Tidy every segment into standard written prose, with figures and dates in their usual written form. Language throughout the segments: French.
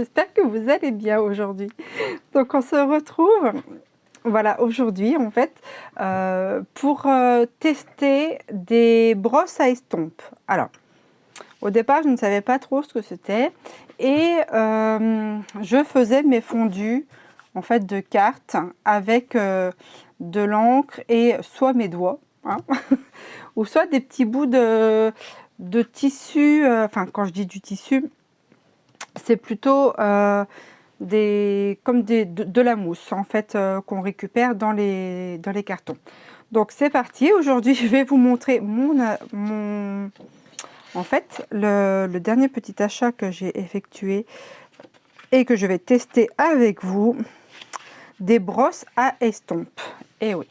J'espère que vous allez bien aujourd'hui. Donc on se retrouve, voilà, aujourd'hui en fait, pour tester des brosses à estompe. Alors, au départ, je ne savais pas trop ce que c'était et je faisais mes fondus en fait de cartes avec de l'encre et soit mes doigts, hein, ou soit des petits bouts de tissu. Enfin, quand je dis du tissu, c'est plutôt de la mousse en fait qu'on récupère dans les cartons. Donc c'est parti. Aujourd'hui, je vais vous montrer en fait le dernier petit achat que j'ai effectué et que je vais tester avec vous, des brosses à estompe. Et oui,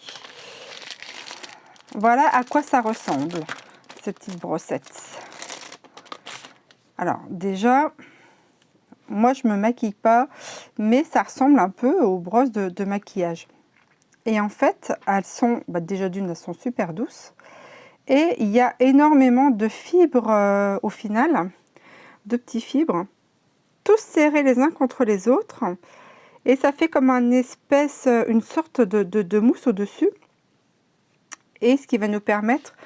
voilà à quoi ça ressemble, ces petites brossettes. Alors déjà, moi je me maquille pas, mais ça ressemble un peu aux brosses de maquillage. Et en fait, elles sont, déjà d'une, elles sont super douces. Et il y a énormément de fibres au final, de petits fibres, tous serrés les uns contre les autres. Et ça fait comme une sorte de mousse au-dessus. Et ce qui va nous permettre,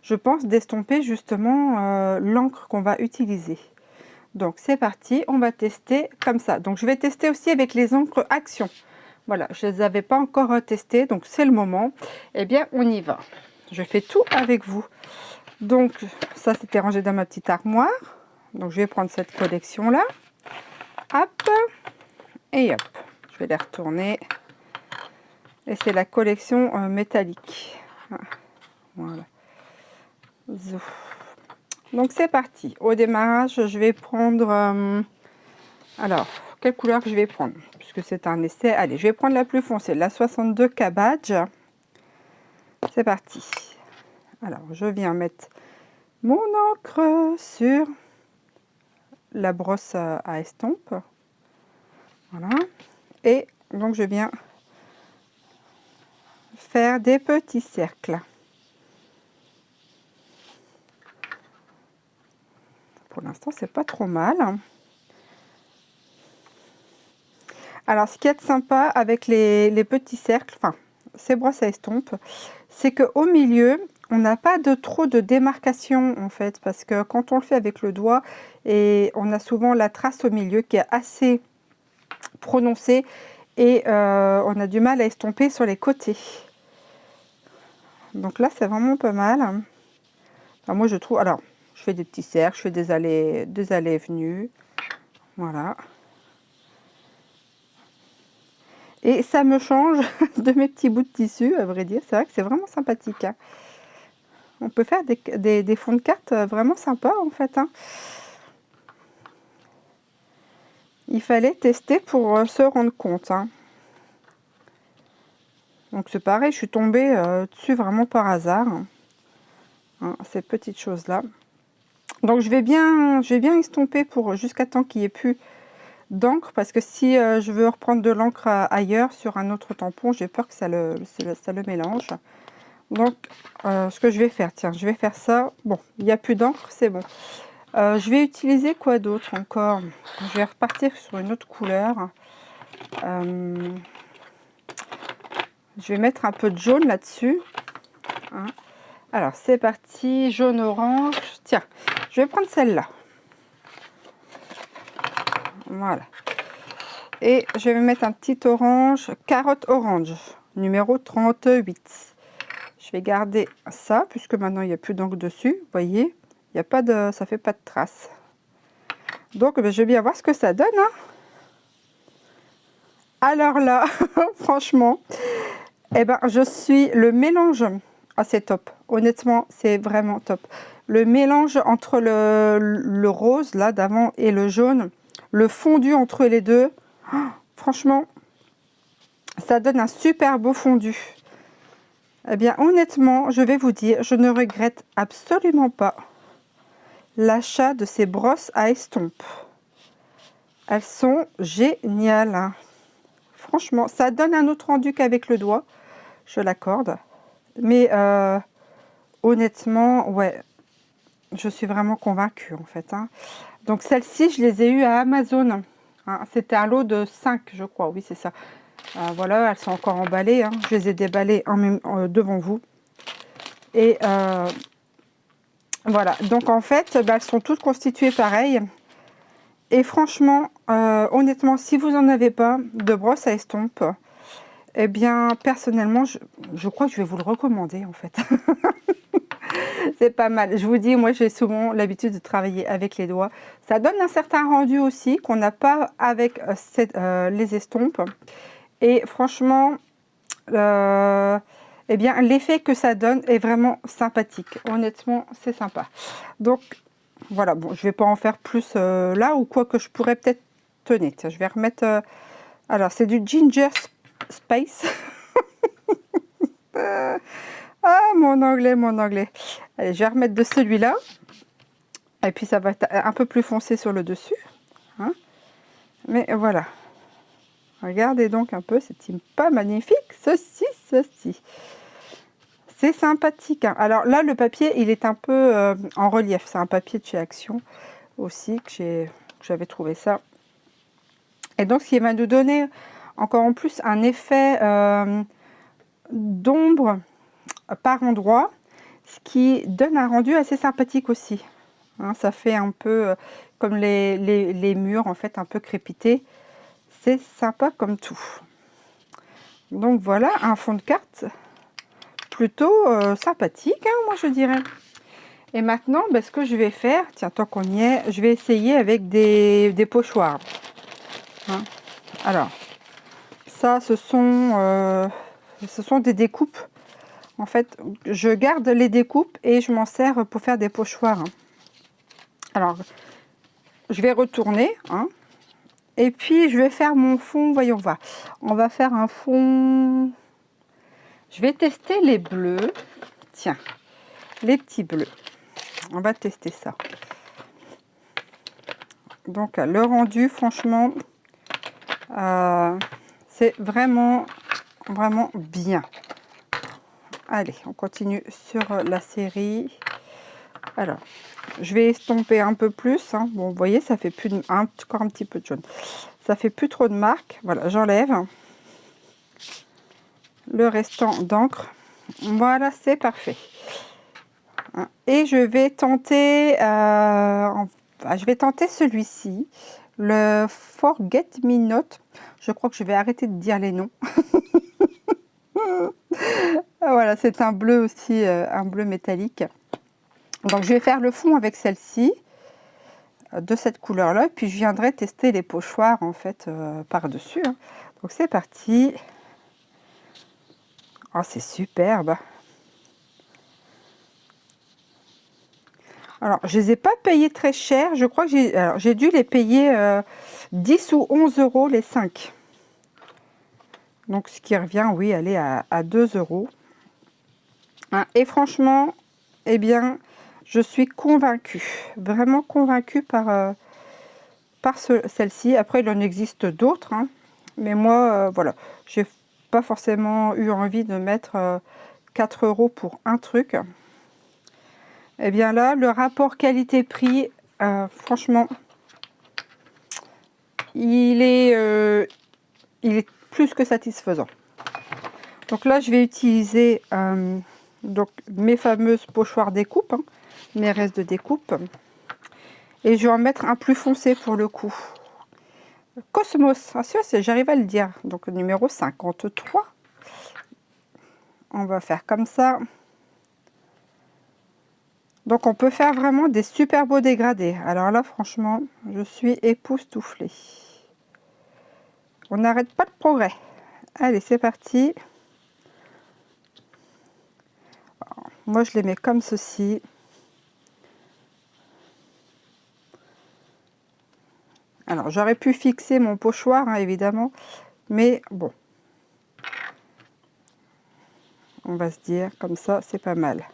je pense, d'estomper justement l'encre qu'on va utiliser. Donc c'est parti, on va tester comme ça. Donc je vais tester aussi avec les encres Action. Voilà, je ne les avais pas encore testées, donc c'est le moment. Eh bien, on y va. Je fais tout avec vous. Donc ça, c'était rangé dans ma petite armoire. Donc je vais prendre cette collection-là. Hop, et hop. Je vais les retourner. Et c'est la collection métallique. Voilà. Zouf. Donc c'est parti. Au démarrage, je vais prendre... alors, quelle couleur que je vais prendre? Puisque c'est un essai. Allez, je vais prendre la plus foncée, la 62 Cabbage. C'est parti. Alors, je viens mettre mon encre sur la brosse à estompe. Voilà. Et donc, je viens faire des petits cercles. Pour l'instant, c'est pas trop mal. Alors, ce qui est sympa avec les petits cercles, enfin, ces brosses à estompe, c'est qu'au milieu, on n'a pas trop de démarcation en fait, parce que quand on le fait avec le doigt, et on a souvent la trace au milieu qui est assez prononcée, et on a du mal à estomper sur les côtés. Donc là, c'est vraiment pas mal. Alors, moi, je trouve... Alors, je fais des petits cercles, je fais des allées et venues. Voilà. Et ça me change de mes petits bouts de tissu, à vrai dire. C'est vrai que c'est vraiment sympathique, hein. On peut faire des fonds de cartes vraiment sympas, en fait, hein. Il fallait tester pour se rendre compte, hein. Donc c'est pareil, je suis tombée dessus vraiment par hasard, hein, ces petites choses-là. Donc je vais bien estomper pour jusqu'à temps qu'il n'y ait plus d'encre, parce que si je veux reprendre de l'encre ailleurs sur un autre tampon, j'ai peur que ça le mélange. Donc ce que je vais faire, tiens, je vais faire ça. Bon, il n'y a plus d'encre, c'est bon. Je vais utiliser quoi d'autre encore? Je vais repartir sur une autre couleur. Je vais mettre un peu de jaune là-dessus, hein. Alors c'est parti, jaune-orange. Tiens, je vais prendre celle-là. Voilà. Et je vais mettre un petit orange, carotte orange, numéro 38. Je vais garder ça, puisque maintenant il n'y a plus d'encre dessus. Vous voyez, il y a pas de, ça fait pas de traces. Donc je vais bien voir ce que ça donne, hein. Alors là, franchement, eh ben, je suis le mélange. Ah, c'est top. Honnêtement, c'est vraiment top. Le mélange entre le rose là d'avant et le jaune, le fondu entre les deux, oh, franchement, ça donne un super beau fondu. Eh bien, honnêtement, je vais vous dire, je ne regrette absolument pas l'achat de ces brosses à estompe. Elles sont géniales, hein. Franchement, ça donne un autre rendu qu'avec le doigt, je l'accorde. Mais honnêtement, ouais, je suis vraiment convaincue en fait, hein. Donc celles-ci, je les ai eues à Amazon hein. C'était un lot de 5, je crois, oui c'est ça. Voilà, elles sont encore emballées, hein. Je les ai déballées devant vous. Et voilà, donc en fait, bah, elles sont toutes constituées pareil. Et franchement, honnêtement, si vous n'en avez pas de brosse à estompe, eh bien, personnellement, je crois que je vais vous le recommander, en fait. C'est pas mal. Je vous dis, moi, j'ai souvent l'habitude de travailler avec les doigts. Ça donne un certain rendu aussi qu'on n'a pas avec les estompes. Et franchement, eh bien, l'effet que ça donne est vraiment sympathique. Honnêtement, c'est sympa. Donc, voilà. Bon, je vais pas en faire plus là, ou quoi que je pourrais peut-être tenir. Tiens, je vais remettre... alors, c'est du Ginger Space. Ah, mon anglais, mon anglais. Allez, je vais remettre de celui-là. Et puis, ça va être un peu plus foncé sur le dessus. Hein. Mais voilà. Regardez donc un peu, c'est pas magnifique. Ceci, ceci. C'est sympathique. Hein. Alors là, le papier, il est un peu en relief. C'est un papier de chez Action aussi, que j'avais trouvé ça. Et donc, ce qui va nous donner encore en plus un effet d'ombre par endroit, ce qui donne un rendu assez sympathique aussi. Hein, ça fait un peu comme les murs, en fait, un peu crépités. C'est sympa comme tout. Donc voilà, un fond de carte plutôt sympathique, hein, moi je dirais. Et maintenant, ben, ce que je vais faire, tiens, tant qu'on y est, je vais essayer avec des pochoirs. Hein. Alors, ça, ce sont des découpes. En fait, je garde les découpes et je m'en sers pour faire des pochoirs. Hein. Alors, je vais retourner, hein, et puis je vais faire mon fond. Voyons voir. On va faire un fond. Je vais tester les bleus. Tiens, les petits bleus. On va tester ça. Donc, le rendu, franchement, c'est vraiment, vraiment bien. Allez, on continue sur la série. Alors, je vais estomper un peu plus. Hein. Bon, vous voyez, ça fait plus encore un petit peu de jaune. Ça fait plus trop de marques. Voilà, j'enlève le restant d'encre. Voilà, c'est parfait. Et je vais tenter, celui-ci, le Forget Me Not. Je crois que je vais arrêter de dire les noms. Voilà, c'est un bleu aussi, un bleu métallique. Donc je vais faire le fond avec celle-ci, de cette couleur-là, et puis je viendrai tester les pochoirs en fait par-dessus. Hein. Donc c'est parti. Oh, c'est superbe. Alors, je ne les ai pas payés très cher. Je crois que j'ai dû les payer 10 ou 11 euros les 5. Donc, ce qui revient, oui, aller à 2 euros. Hein, et franchement, eh bien, je suis convaincue. Vraiment convaincue par celle-ci. Après, il en existe d'autres. Hein, mais moi, voilà, j'ai pas forcément eu envie de mettre 4 euros pour un truc. Eh bien là, le rapport qualité-prix, franchement, il est plus que satisfaisant. Donc là, je vais utiliser donc, mes fameuses pochoirs découpe, hein, mes restes de découpe. Et je vais en mettre un plus foncé pour le coup. Cosmos, ah, j'arrive à le dire. Donc numéro 53. On va faire comme ça. Donc on peut faire vraiment des super beaux dégradés. Alors là, franchement, je suis époustouflée. On n'arrête pas le progrès. Allez, c'est parti. Moi, je les mets comme ceci. Alors, j'aurais pu fixer mon pochoir, hein, évidemment. Mais bon. On va se dire, comme ça, c'est pas mal.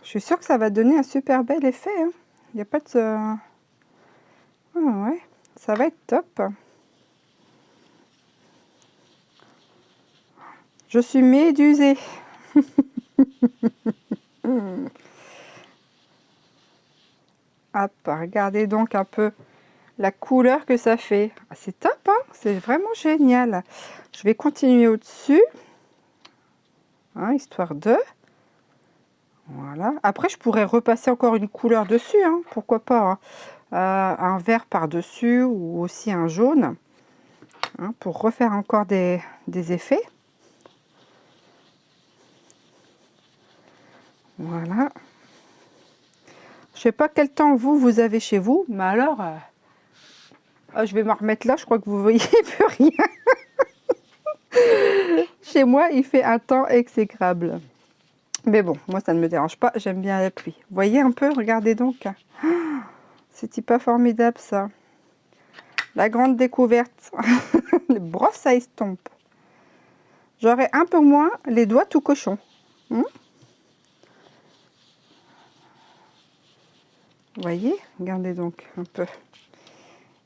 Je suis sûre que ça va donner un super bel effet. Hein. Il n'y a pas de... Oh, ouais, ça va être top. Je suis médusée. Hop, regardez donc un peu la couleur que ça fait. Ah, c'est top, hein, c'est vraiment génial. Je vais continuer au-dessus, hein, histoire de... Voilà. Après, je pourrais repasser encore une couleur dessus, hein, pourquoi pas, hein. Un vert par-dessus ou aussi un jaune, hein, pour refaire encore des effets. Voilà. Je sais pas quel temps vous avez chez vous, mais alors... je vais m'en remettre là, je crois que vous voyez plus rien. Chez moi, il fait un temps exécrable. Mais bon, moi, ça ne me dérange pas. J'aime bien la pluie. Vous voyez un peu? Regardez donc. C'est pas formidable, ça. La grande découverte. Brosse à estompe. J'aurais un peu moins les doigts tout cochons. Vous voyez? Regardez donc un peu.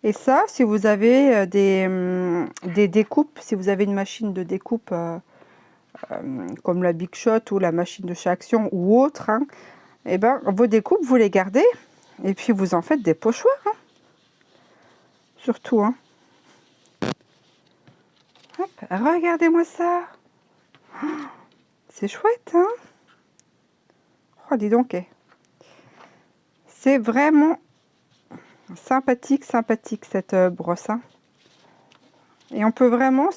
Et ça, si vous avez des découpes, si vous avez une machine de découpe comme la Big Shot ou la machine de chez Action ou autre, hein, et ben, vos découpes, vous les gardez et puis vous en faites des pochoirs. Hein. Surtout. Hein. Hop, regardez-moi ça. C'est chouette, hein? Oh, dis donc. C'est vraiment sympathique, sympathique cette brosse. Hein. Et on peut vraiment,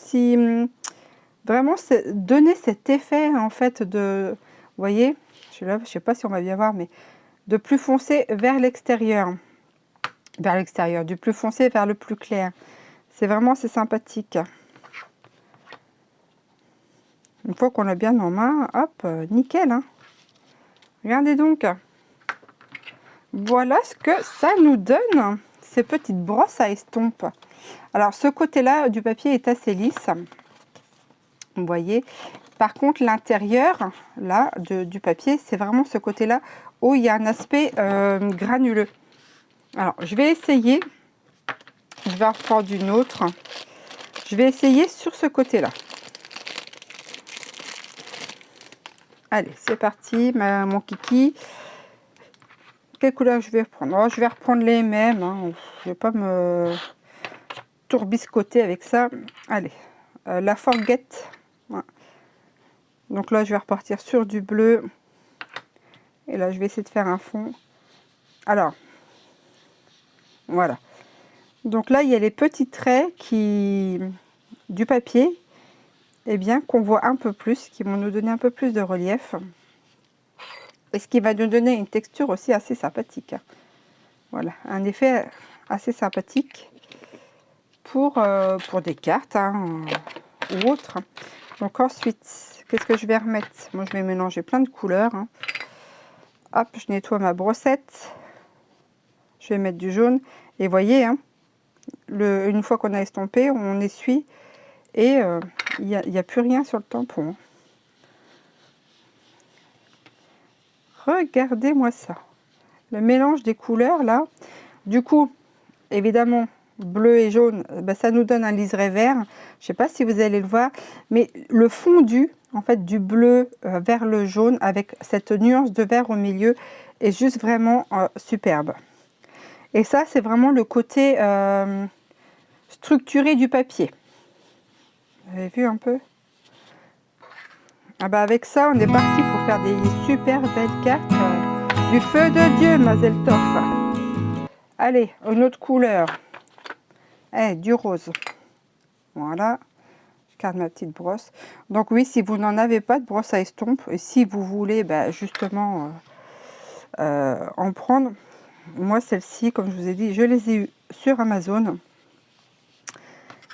vraiment donner cet effet en fait de, vous voyez, je ne sais pas si on va bien voir, mais de plus foncé vers l'extérieur, du plus foncé vers le plus clair. C'est vraiment, c'est sympathique. Une fois qu'on l'a bien en main, hop, nickel. Hein. Regardez donc. Voilà ce que ça nous donne, ces petites brosses à estompe. Alors, ce côté-là du papier est assez lisse. Vous voyez. Par contre, l'intérieur, là, du papier, c'est vraiment ce côté-là où il y a un aspect granuleux. Alors, je vais essayer. Je vais en reprendre une autre. Je vais essayer sur ce côté-là. Allez, c'est parti, mon kiki. Quelle couleur je vais reprendre? Oh, je vais reprendre les mêmes. Hein. Je ne vais pas me tourbiscoter avec ça. Allez, la Forget. Voilà. Donc là, je vais repartir sur du bleu. Et là, je vais essayer de faire un fond. Alors, voilà. Donc là, il y a les petits traits du papier, eh bien, qu'on voit un peu plus, qui vont nous donner un peu plus de relief. Et ce qui va nous donner une texture aussi assez sympathique. Voilà, un effet assez sympathique pour des cartes hein, ou autres. Donc ensuite, qu'est-ce que je vais remettre? Moi, je vais mélanger plein de couleurs. Hein. Hop, je nettoie ma brossette. Je vais mettre du jaune. Et voyez, hein, une fois qu'on a estompé, on essuie et il n'y a plus rien sur le tampon. Regardez-moi ça. Le mélange des couleurs là. Du coup, évidemment, bleu et jaune, ben, ça nous donne un liseré vert. Je ne sais pas si vous allez le voir, mais le fondu en fait du bleu vers le jaune avec cette nuance de vert au milieu est juste vraiment superbe. Et ça, c'est vraiment le côté structuré du papier. Vous avez vu un peu? Ah bah avec ça, on est parti pour faire des super belles cartes. Du feu de Dieu, Mazel Tov. Allez, une autre couleur. Du rose. Voilà. Je garde ma petite brosse. Donc oui, si vous n'en avez pas de brosse à estompe, et si vous voulez justement en prendre, moi celle-ci, comme je vous ai dit, je les ai eues sur Amazon.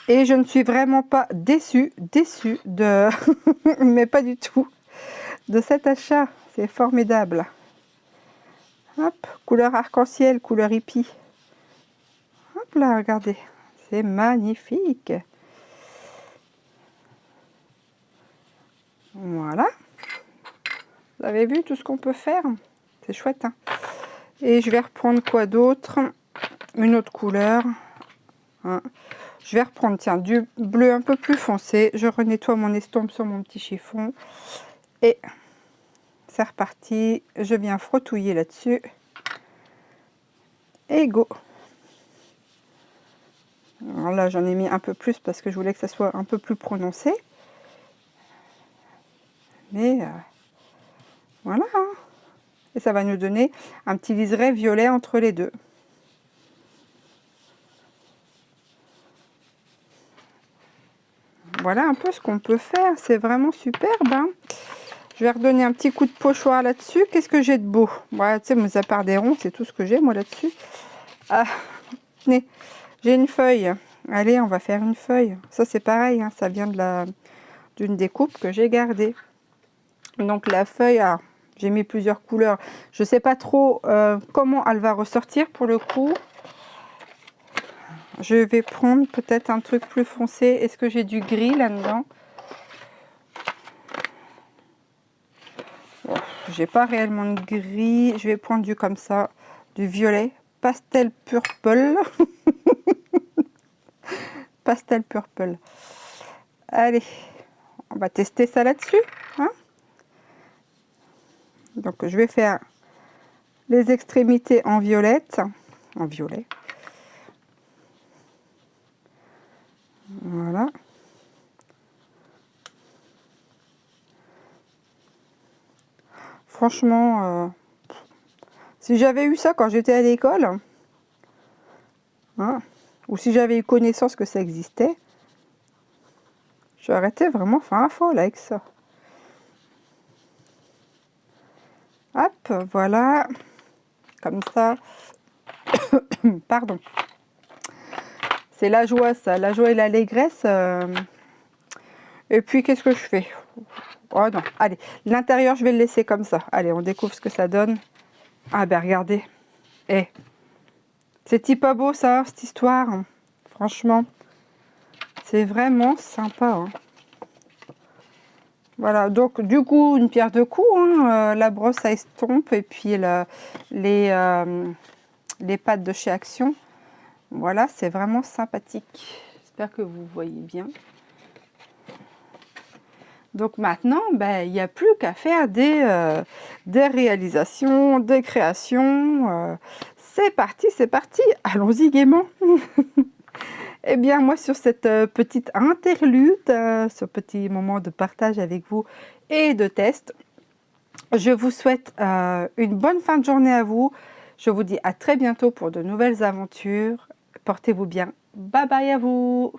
Et je ne suis vraiment pas déçue de, mais pas du tout, de cet achat. C'est formidable. Hop, couleur arc-en-ciel, couleur hippie. Hop là, regardez. C'est magnifique. Voilà. Vous avez vu tout ce qu'on peut faire? C'est chouette. Hein, et je vais reprendre quoi d'autre? Une autre couleur. Hein. Je vais reprendre, tiens, du bleu un peu plus foncé. Je renettoie mon estompe sur mon petit chiffon. Et c'est reparti. Je viens frottouiller là-dessus. Et go. Alors là, j'en ai mis un peu plus parce que je voulais que ça soit un peu plus prononcé. Mais voilà. Hein. Et ça va nous donner un petit liseré violet entre les deux. Voilà un peu ce qu'on peut faire. C'est vraiment superbe. Hein. Je vais redonner un petit coup de pochoir là-dessus. Qu'est-ce que j'ai de beau? Voilà, tu sais, mis à part des ronds, c'est tout ce que j'ai, moi, là-dessus. Ah, j'ai une feuille. Allez, on va faire une feuille. Ça, c'est pareil. Hein, ça vient d'une découpe que j'ai gardée. Donc, la feuille, j'ai mis plusieurs couleurs. Je ne sais pas trop comment elle va ressortir pour le coup. Je vais prendre peut-être un truc plus foncé. Est-ce que j'ai du gris là-dedans? Bon, j'ai pas réellement de gris. Je vais prendre du comme ça, du violet. Pastel purple. Pastel purple. Allez, on va tester ça là-dessus. Hein, donc, je vais faire les extrémités en violette. En violet. Voilà. Franchement, si j'avais eu ça quand j'étais à l'école, hein, ou si j'avais eu connaissance que ça existait, j'aurais été vraiment fin folle avec ça. Hop, voilà. Comme ça. Pardon. C'est la joie, ça. La joie et l'allégresse. Et puis, qu'est-ce que je fais? Oh non, allez. L'intérieur, je vais le laisser comme ça. Allez, on découvre ce que ça donne. Ah ben, regardez. Eh, c'est pas beau, ça, cette histoire. Franchement, c'est vraiment sympa. Hein. Voilà, donc du coup, une pierre deux coups. Hein, la brosse à estompe et puis les pattes de chez Action. Voilà, c'est vraiment sympathique. J'espère que vous voyez bien. Donc maintenant, ben, il n'y a plus qu'à faire des réalisations, des créations. C'est parti, allons-y gaiement. Eh bien, moi, sur cette petite interlude, ce petit moment de partage avec vous et de test, je vous souhaite une bonne fin de journée à vous. Je vous dis à très bientôt pour de nouvelles aventures. Portez-vous bien. Bye bye à vous.